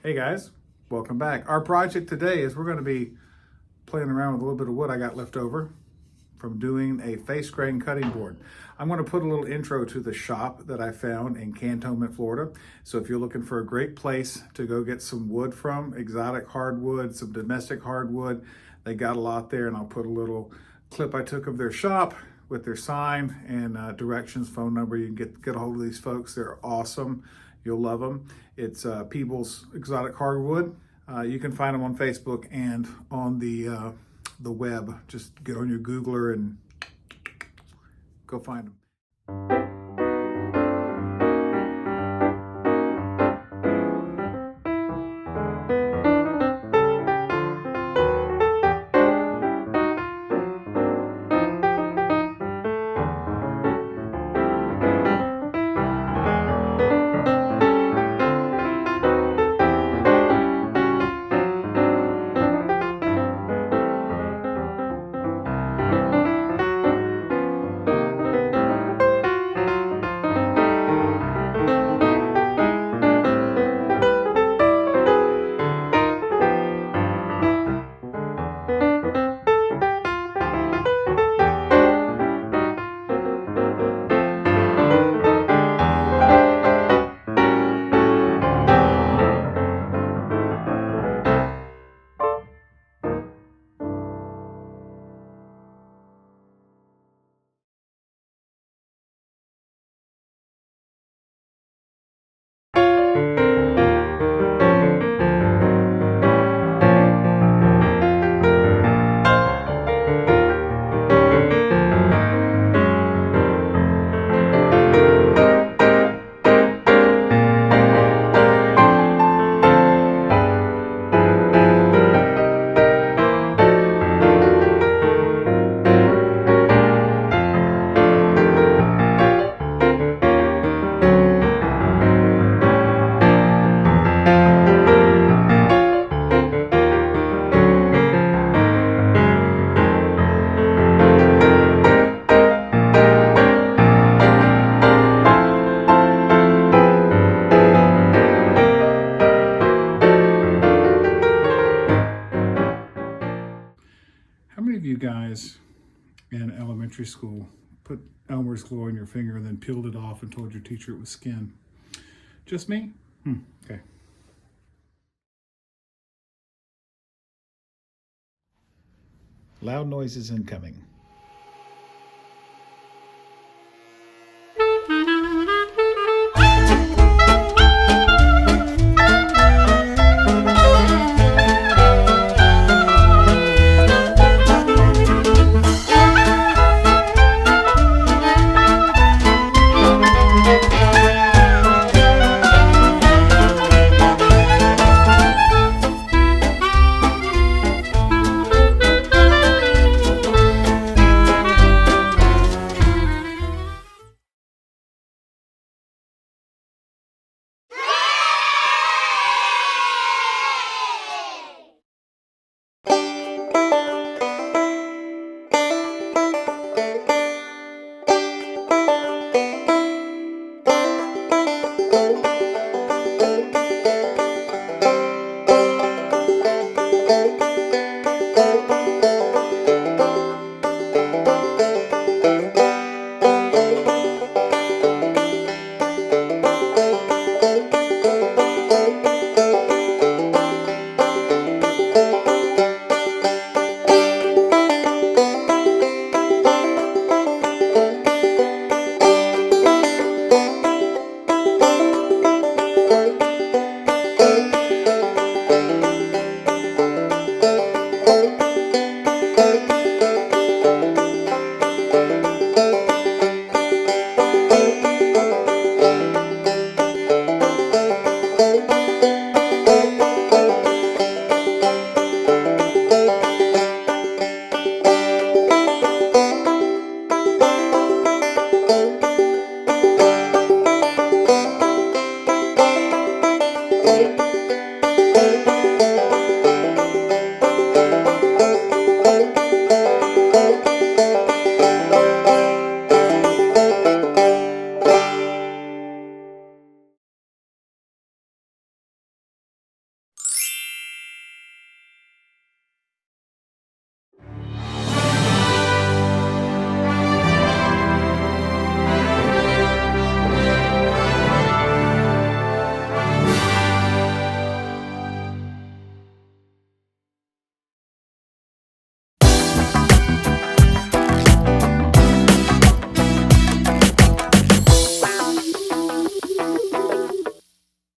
Hey guys, welcome back. Our project today is we're going to be playing around with a little bit of wood I got left over from doing a face grain cutting board. I'm going to put a little intro to the shop that I found in Cantonment, Florida. So if you're looking for a great place to go get some wood from, exotic hardwood, some domestic hardwood, they got a lot there, and I'll put a little clip I took of their shop with their sign and directions, phone number. You can get a hold of these folks. They're awesome. You'll love them. It's People's Exotic Hardwood. You can find them on Facebook and on the web. Just get on your Googler and go find them. How many of you guys in elementary school put Elmer's glue on your finger and then peeled it off and told your teacher it was skin? Just me? Okay. Loud noises incoming.